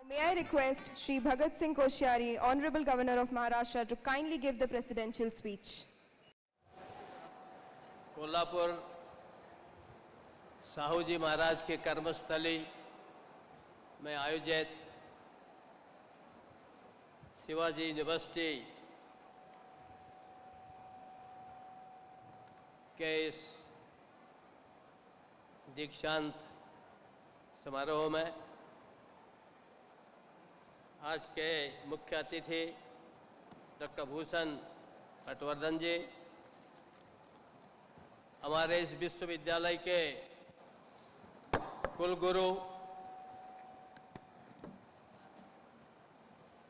May I request Shri Bhagat Singh Koshyari, Honorable Governor of Maharashtra, to kindly give the presidential speech. Kolhapur Sahuji महाराज के कर्मस्थली में आयोजित Shivaji university के इस दीक्षांत समारोह में आज के मुख्य अतिथि डॉक्टर भूषण पटवर्धन जी, हमारे इस विश्वविद्यालय के कुलगुरु,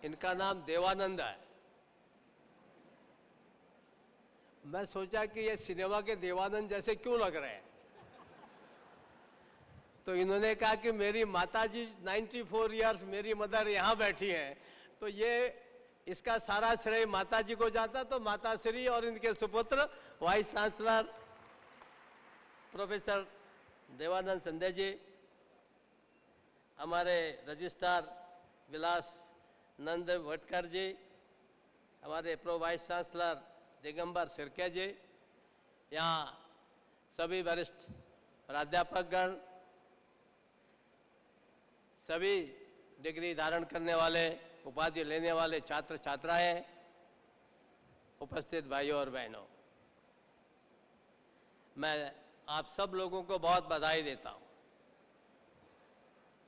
इनका नाम देवानंद है। मैं सोचा कि ये सिनेमा के देवानंद जैसे क्यों लग रहे हैं, तो इन्होंने कहा कि मेरी माताजी 94 इयर्स, मेरी मदर यहाँ बैठी हैं, तो ये इसका सारा श्रेय माताजी को जाता। तो माताश्री और इनके सुपुत्र vice chancellor professor Devanand Sandhya ji, हमारे रजिस्ट्रार विलास नंद भटकर जी, हमारे प्रो वाइस चांसलर दिगंबर सिरके जी, यहाँ सभी वरिष्ठ प्राध्यापकगण, सभी डिग्री धारण करने वाले, उपाधि लेने वाले छात्र छात्राएं, उपस्थित भाइयों और बहनों, मैं आप सब लोगों को बहुत बधाई देता हूं।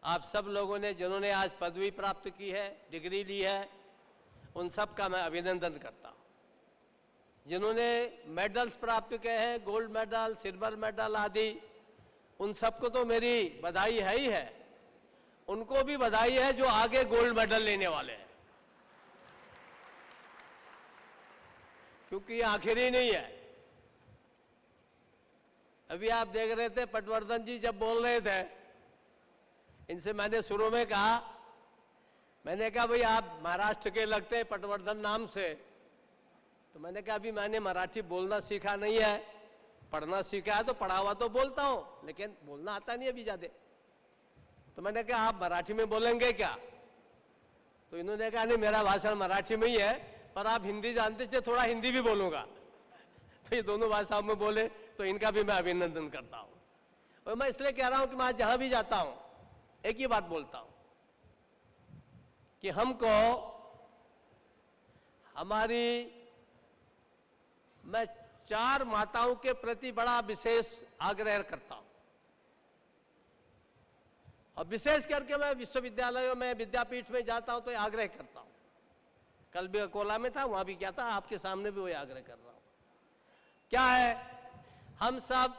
आप सब लोगों ने जिन्होंने आज पदवी प्राप्त की है, डिग्री ली है, उन सब का मैं अभिनंदन करता हूं। जिन्होंने मेडल्स प्राप्त किए हैं, गोल्ड मेडल, सिल्वर मेडल आदि, उन सबको तो मेरी बधाई है ही है। उनको भी बधाई है जो आगे गोल्ड मेडल लेने वाले हैं, क्योंकि ये आखिरी नहीं है। अभी आप देख रहे थे पटवर्धन जी जब बोल रहे थे, इनसे मैंने शुरू में कहा, मैंने कहा भाई आप महाराष्ट्र के लगते हैं पटवर्धन नाम से, तो मैंने कहा अभी मैंने मराठी बोलना सीखा नहीं है, पढ़ना सीखा है, तो पढ़ा हुआ तो बोलता हूं, लेकिन बोलना आता नहीं अभी ज्यादा। तो मैंने कहा आप मराठी में बोलेंगे क्या, तो इन्होंने कहा नहीं मेरा भाषण मराठी में ही है, पर आप हिंदी जानते थे, थोड़ा हिंदी भी बोलूंगा। तो ये दोनों भाषाओं में बोले, तो इनका भी मैं अभिनंदन करता हूं। और मैं इसलिए कह रहा हूं कि मैं जहां भी जाता हूं एक ही बात बोलता हूं कि हमको मैं 4 माताओं के प्रति बड़ा विशेष आग्रह करता हूं, और विशेष करके मैं विश्वविद्यालयों में, विद्यापीठ में जाता हूं तो ये आग्रह करता हूं। कल भी अकोला में था, वहां भी क्या था, आपके सामने भी वही आग्रह कर रहा हूं। क्या है, हम सब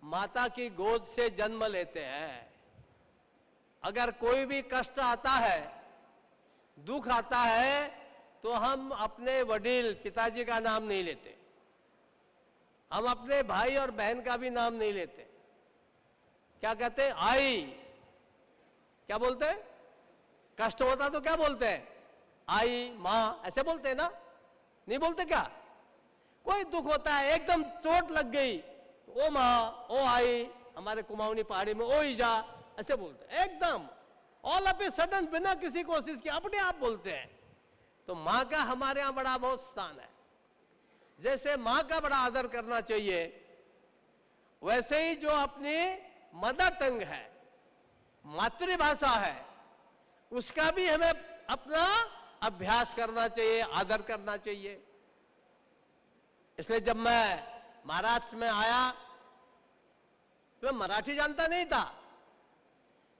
माता की गोद से जन्म लेते हैं। अगर कोई भी कष्ट आता है, दुख आता है, तो हम अपने वडील पिताजी का नाम नहीं लेते, हम अपने भाई और बहन का भी नाम नहीं लेते। क्या कहते हैं, आई, क्या बोलते हैं, कष्ट होता तो क्या बोलते हैं, आई, मां, ऐसे बोलते हैं ना, नहीं बोलते क्या। कोई दुख होता है, एकदम चोट लग गई, ओ मां, ओ आई, हमारे कुमाऊनी पहाड़ी में ओ ईजा, ऐसे बोलते हैं, एकदम ऑल ऑफ ए सडन, बिना किसी कोशिश के अपने आप बोलते हैं। तो मां का हमारे यहां बड़ा बहुत स्थान है। जैसे मां का बड़ा आदर करना चाहिए, वैसे ही जो अपनी मदर टंग है, मातृभाषा है, उसका भी हमें अपना अभ्यास करना चाहिए, आदर करना चाहिए। इसलिए जब मैं महाराष्ट्र में आया, तो मैं मराठी जानता नहीं था,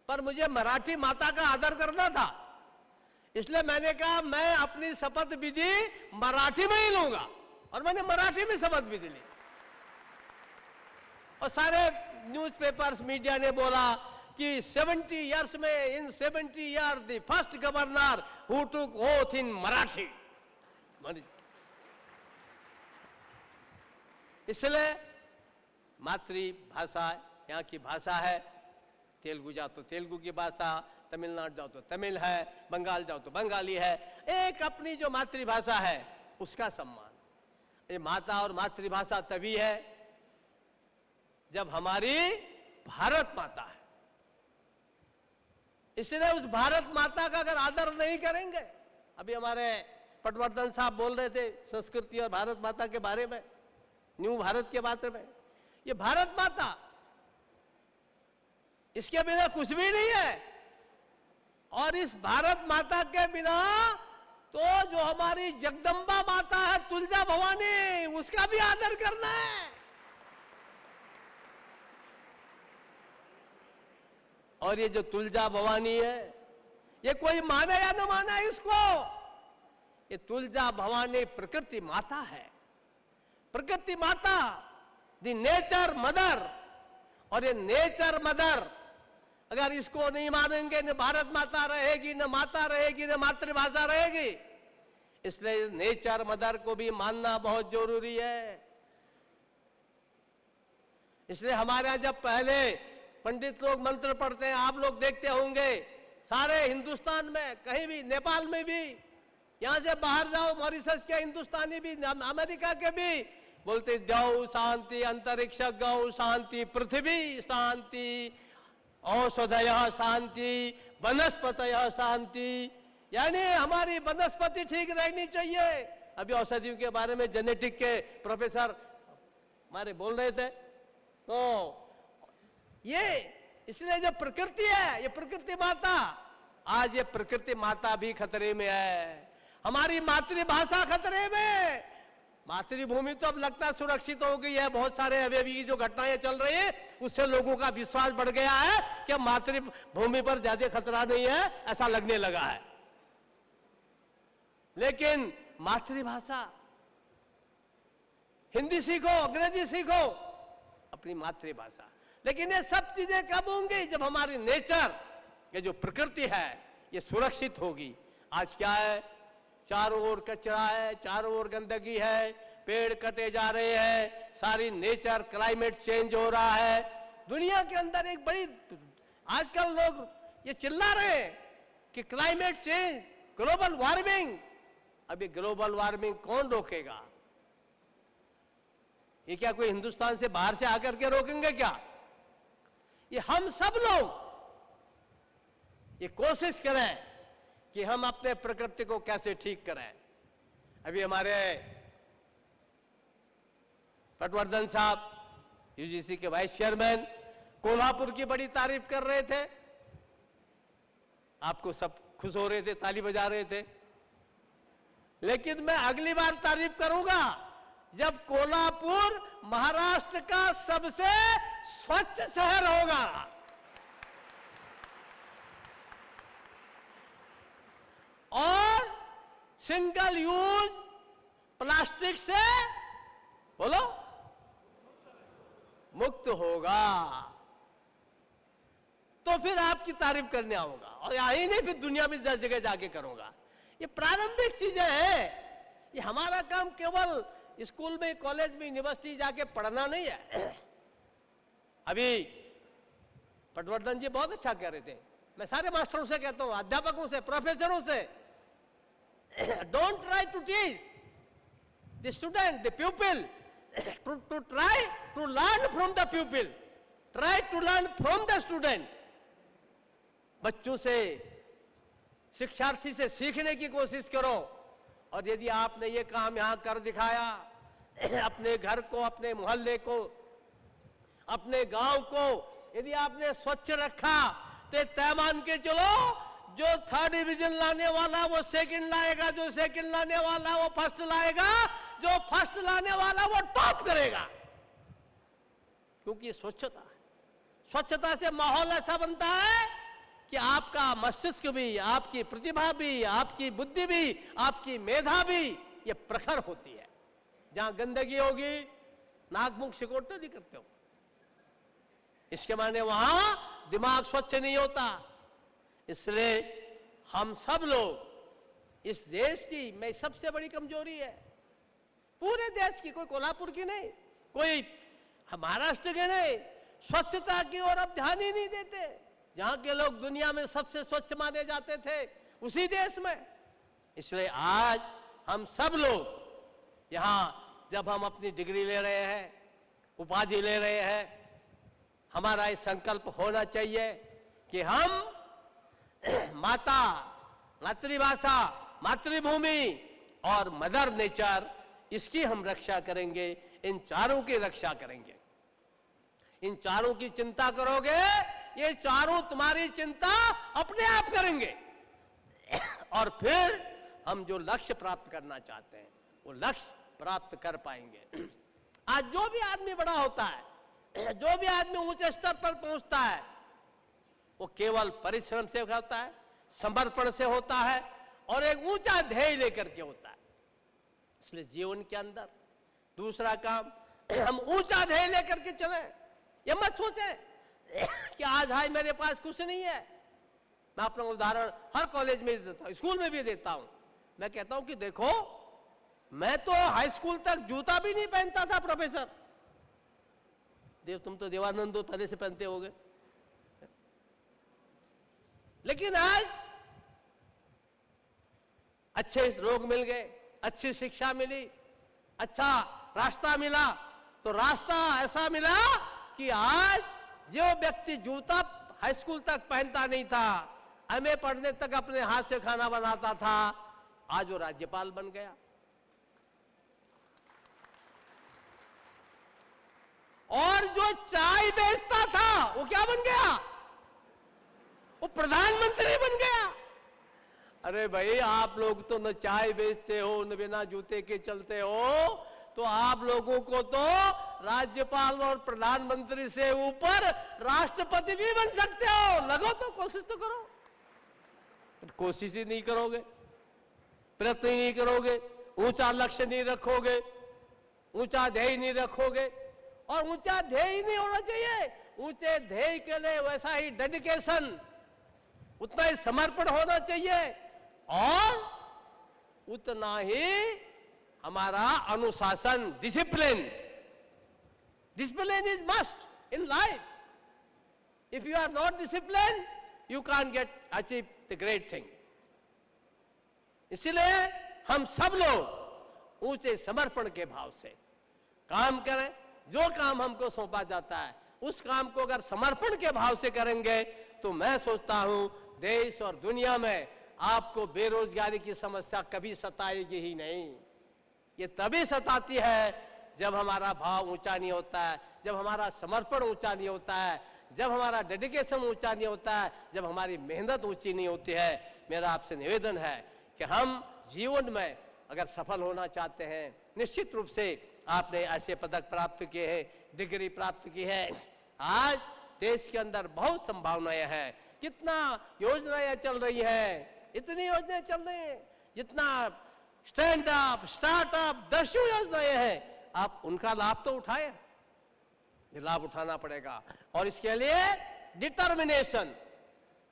पर मुझे मराठी माता का आदर करना था। इसलिए मैंने कहा मैं अपनी शपथ विधि मराठी में ही लूंगा, और मैंने मराठी में शपथ विधि ली। और सारे न्यूज़पेपर्स, मीडिया ने बोला कि 70 इयर्स में, in 70 year the first governor who took oath in Marathi. इसलिए मातृभाषा यहाँ की भाषा है। तेलुगु जाओ तो तेलुगु की भाषा, तमिलनाडु जाओ तो तमिल है, बंगाल जाओ तो बंगाली है। एक अपनी जो मातृभाषा है उसका सम्मान। ये माता और मातृभाषा तभी है जब हमारी भारत माता है। इसलिए उस भारत माता का अगर आदर नहीं करेंगे, अभी हमारे पटवर्धन साहब बोल रहे थे संस्कृति और भारत माता के बारे में, न्यू भारत के बारे में। ये भारत माता, इसके बिना कुछ भी नहीं है। और इस भारत माता के बिना तो जो हमारी जगदम्बा माता है तुलजा भवानी, उसका भी आदर करना है। और ये जो तुलजा भवानी है, ये कोई माने या न माने इसको, ये तुलजा भवानी प्रकृति माता है। प्रकृति माता, द नेचर मदर। और ये नेचर मदर अगर इसको नहीं मानेंगे, न भारत माता रहेगी, न माता रहेगी, न मातृभाषा रहेगी। इसलिए नेचर मदर को भी मानना बहुत जरूरी है। इसलिए हमारे यहां जब पहले पंडित लोग मंत्र पढ़ते हैं, आप लोग देखते होंगे सारे हिंदुस्तान में, कहीं भी, नेपाल में भी, यहां से बाहर जाओ, मॉरिशस के हिंदुस्तानी भी, अमेरिका के भी बोलते गौ शांति, अंतरिक्ष गौ शांति, पृथ्वी शांति, औषधय शांति, वनस्पतय शांति। यानी हमारी वनस्पति ठीक रहनी चाहिए। अभी औषधियों के बारे में जेनेटिक के प्रोफेसर हमारे बोल रहे थे। तो ये इसलिए जो प्रकृति है, ये प्रकृति माता, आज ये प्रकृति माता भी खतरे में है। हमारी मातृभाषा खतरे में। मातृभूमि तो अब लगता है सुरक्षित हो गई है। बहुत सारे अभी की जो घटनाएं चल रही है, उससे लोगों का विश्वास बढ़ गया है कि मातृभूमि पर ज्यादा खतरा नहीं है, ऐसा लगने लगा है। लेकिन मातृभाषा, हिंदी सीखो, अंग्रेजी सीखो, अपनी मातृभाषा। लेकिन ये सब चीजें कब होंगी? जब हमारी नेचर, ये जो प्रकृति है, ये सुरक्षित होगी। आज क्या है? चारों ओर कचरा है, चारों ओर गंदगी है, पेड़ कटे जा रहे हैं, सारी नेचर, क्लाइमेट चेंज हो रहा है। दुनिया के अंदर एक बड़ी, आजकल लोग ये चिल्ला रहे हैं कि क्लाइमेट चेंज, ग्लोबल वार्मिंग। अब ये ग्लोबल वार्मिंग कौन रोकेगा? ये क्या कोई हिंदुस्तान से बाहर से आकर के रोकेंगे क्या? ये हम सब लोग ये कोशिश करें कि हम अपने प्रकृति को कैसे ठीक करें। अभी हमारे पटवर्धन साहब, यूजीसी के वाइस चेयरमैन, कोल्हापुर की बड़ी तारीफ कर रहे थे। आपको सब खुश हो रहे थे, ताली बजा रहे थे। लेकिन मैं अगली बार तारीफ करूंगा जब कोल्हापुर महाराष्ट्र का सबसे स्वच्छ शहर होगा। और सिंगल यूज प्लास्टिक से, बोलो, मुक्त होगा। तो फिर आपकी तारीफ करने आऊंगा, और यही नहीं, फिर दुनिया में 10 जगह जाके करूंगा। ये प्रारंभिक चीजें हैं। ये हमारा काम केवल स्कूल में, कॉलेज में, यूनिवर्सिटी जाके पढ़ना नहीं है। अभी पटवर्धन जी बहुत अच्छा कह रहे थे। मैं सारे मास्टरों से कहता हूं, अध्यापकों से, प्रोफेसरों से, don't try to teach the student, the pupil, to try to learn from the pupil, try to learn from the student। बच्चों से, शिक्षार्थी से सीखने की कोशिश करो। और यदि आपने ये काम यहां कर दिखाया, अपने घर को, अपने मोहल्ले को, अपने गांव को यदि आपने स्वच्छ रखा, तो तय मान के चलो, जो 3rd डिवीजन लाने वाला वो 2nd लाएगा, जो 2nd लाने वाला वो 1st लाएगा, जो 1st लाने वाला वो टॉप करेगा। क्योंकि स्वच्छता है। स्वच्छता से माहौल ऐसा बनता है कि आपका मस्तिष्क भी, आपकी प्रतिभा भी, आपकी बुद्धि भी, आपकी मेधा भी ये प्रखर होती है। जहां गंदगी होगी, नाक मुख सिकोड़ते नहीं करते हो, इसके माने वहां दिमाग स्वच्छ नहीं होता। इसलिए हम सब लोग, इस देश की में सबसे बड़ी कमजोरी है, पूरे देश की, कोई कोल्हापुर की नहीं, कोई महाराष्ट्र के नहीं, स्वच्छता की ओर अब ध्यान ही नहीं देते। जहां के लोग दुनिया में सबसे स्वच्छ माने जाते थे, उसी देश में। इसलिए आज हम सब लोग यहां, जब हम अपनी डिग्री ले रहे हैं, उपाधि ले रहे हैं, हमारा ये संकल्प होना चाहिए कि हम माता, मातृभाषा, मातृभूमि और मदर नेचर, इसकी हम रक्षा करेंगे, इन चारों की रक्षा करेंगे। इन चारों की चिंता करोगे, ये चारों तुम्हारी चिंता अपने आप करेंगे और फिर हम जो लक्ष्य प्राप्त करना चाहते हैं वो लक्ष्य प्राप्त कर पाएंगे। आज जो भी आदमी बड़ा होता है, जो भी आदमी ऊंचे स्तर पर पहुंचता है, वो केवल परिश्रम से होता है, समर्पण से होता है और एक ऊंचा ध्येय लेकर के होता है। इसलिए जीवन के अंदर दूसरा काम, हम ऊंचा ध्येय लेकर के चलें। ये मत सोचें कि आज हाय मेरे पास कुछ नहीं है। मैं अपना उदाहरण हर कॉलेज में देता हूं, स्कूल में भी देता हूं। मैं कहता हूं कि देखो, मैं तो हाई स्कूल तक जूता भी नहीं पहनता था प्रोफेसर। देव, तुम तो देवानंद हो, पहले से पहनते होगे। लेकिन आज अच्छे लोग मिल गए, अच्छी शिक्षा मिली, अच्छा रास्ता मिला। तो रास्ता ऐसा मिला कि आज जो व्यक्ति जूता हाई स्कूल तक पहनता नहीं था, एमए पढ़ने तक अपने हाथ से खाना बनाता था, आज वो राज्यपाल बन गया। और जो चाय बेचता था वो क्या बन गया? वो प्रधानमंत्री बन गया। अरे भाई, आप लोग तो न चाय बेचते हो, न बिना जूते के चलते हो, तो आप लोगों को तो राज्यपाल और प्रधानमंत्री से ऊपर राष्ट्रपति भी बन सकते हो। लगो तो, कोशिश तो करो। कोशिश ही नहीं करोगे, प्रयत्न ही नहीं करोगे, ऊंचा लक्ष्य नहीं रखोगे, ऊंचा ध्येय नहीं रखोगे। और ऊंचा ध्येय ही नहीं होना चाहिए, ऊंचे ध्येय के लिए वैसा ही डेडिकेशन, उतना ही समर्पण होना चाहिए और उतना ही हमारा अनुशासन, discipline. Discipline is must in life. If you are not discipline, you can get achieve the great thing. इसलिए हम सब लोग ऊंचे समर्पण के भाव से काम करें। जो काम हमको सौंपा जाता है उस काम को अगर समर्पण के भाव से करेंगे तो मैं सोचता हूं देश और दुनिया में आपको बेरोजगारी की समस्या कभी सताएगी ही नहीं। ये तभी सताती है जब हमारा भाव ऊंचा नहीं होता है, जब हमारा समर्पण ऊंचा नहीं होता है, जब हमारा डेडिकेशन ऊंचा नहीं होता है, जब हमारी मेहनत ऊंची नहीं होती है। मेरा आपसे निवेदन है कि हम जीवन में अगर सफल होना चाहते हैं, निश्चित रूप से आपने ऐसे पदक प्राप्त किए हैं, डिग्री प्राप्त की है। आज देश के अंदर बहुत संभावनाएं हैं, कितना योजनाएं चल रही हैं, इतनी योजनाएं चल रही हैं, जितना स्टैंड अप, स्टार्टअप, दर्शों योजनाएं हैं, आप उनका लाभ तो उठाए। ये लाभ उठाना पड़ेगा और इसके लिए डिटर्मिनेशन।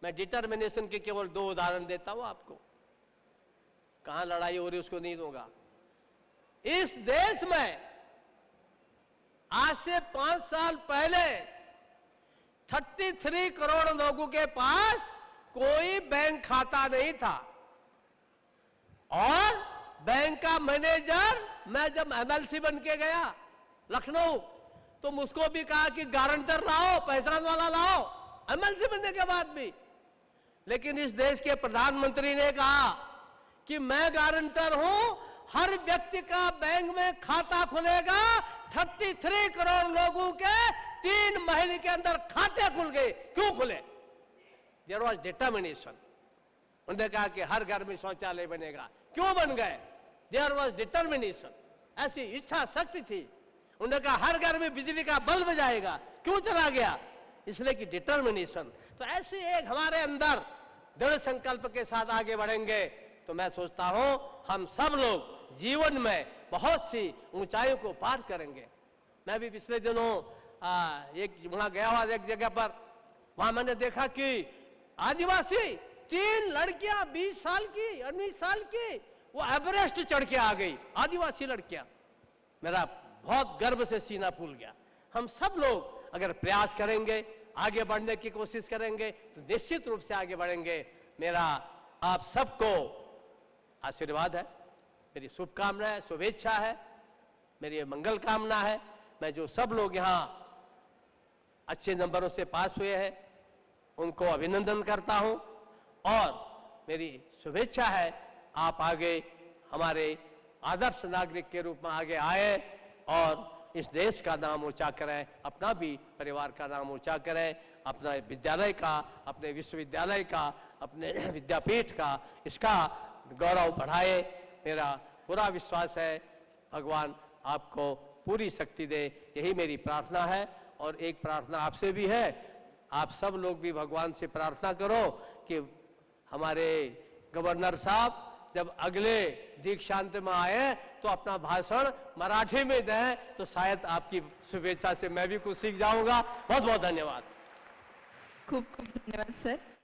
मैं डिटर्मिनेशन के केवल 2 उदाहरण देता हूं आपको। कहां लड़ाई हो रही उसको नहीं दूंगा। इस देश में आज से 5 साल पहले 33 करोड़ लोगों के पास कोई बैंक खाता नहीं था और बैंक का मैनेजर, मैं जब एमएलसी बन के गया लखनऊ तो मुझको भी कहा कि गारंटर लाओ, पहचान वाला लाओ, एमएलसी बनने के बाद भी। लेकिन इस देश के प्रधानमंत्री ने कहा कि मैं गारंटर हूं, हर व्यक्ति का बैंक में खाता खुलेगा। 33 करोड़ लोगों के 3 महीने के अंदर खाते खुल गए। क्यों खुले? There was determination. उन्होंने कहा कि हर घर में शौचालय बनेगा। क्यों बन गए? There was determination. ऐसी इच्छा शक्ति थी। उन्होंने कहा हर घर में बिजली का बल्ब जाएगा। क्यों चला गया? इसलिए कि डिटर्मिनेशन। तो ऐसे एक हमारे अंदर दृढ़ संकल्प के साथ आगे बढ़ेंगे तो मैं सोचता हूं हम सब लोग जीवन में बहुत सी ऊंचाइयों को पार करेंगे। मैं भी पिछले दिनों वहां गया हुआ एक जगह पर, वहां मैंने देखा कि आदिवासी 3 लड़कियां 20 साल की 19 साल की वो एवरेस्ट चढ़ के आ गई, आदिवासी लड़कियां। मेरा बहुत गर्व से सीना फूल गया। हम सब लोग अगर प्रयास करेंगे, आगे बढ़ने की कोशिश करेंगे तो निश्चित रूप से आगे बढ़ेंगे। मेरा आप सबको आशीर्वाद है, मेरी शुभकामना है, शुभेच्छा है, मेरी मंगल कामना है। मैं जो सब लोग यहाँ अच्छे नंबरों से पास हुए हैं उनको अभिनंदन करता हूं और मेरी शुभेच्छा है आप आगे हमारे आदर्श नागरिक के रूप में आगे आए और इस देश का नाम ऊंचा करें, अपना भी परिवार का नाम ऊंचा करें, अपना विद्यालय का, अपने विश्वविद्यालय का, अपने विद्यापीठ का, इसका गौरव बढ़ाए। मेरा पूरा विश्वास है भगवान आपको पूरी शक्ति दे, यही मेरी प्रार्थना है। और एक प्रार्थना आपसे भी है, आप सब लोग भी भगवान से प्रार्थना करो कि हमारे गवर्नर साहब जब अगले दीक्षांत में आए तो अपना भाषण मराठी में दें, तो शायद आपकी शुभेच्छा से मैं भी कुछ सीख जाऊंगा। बहुत बहुत धन्यवाद। खूप खूप धन्यवाद सर।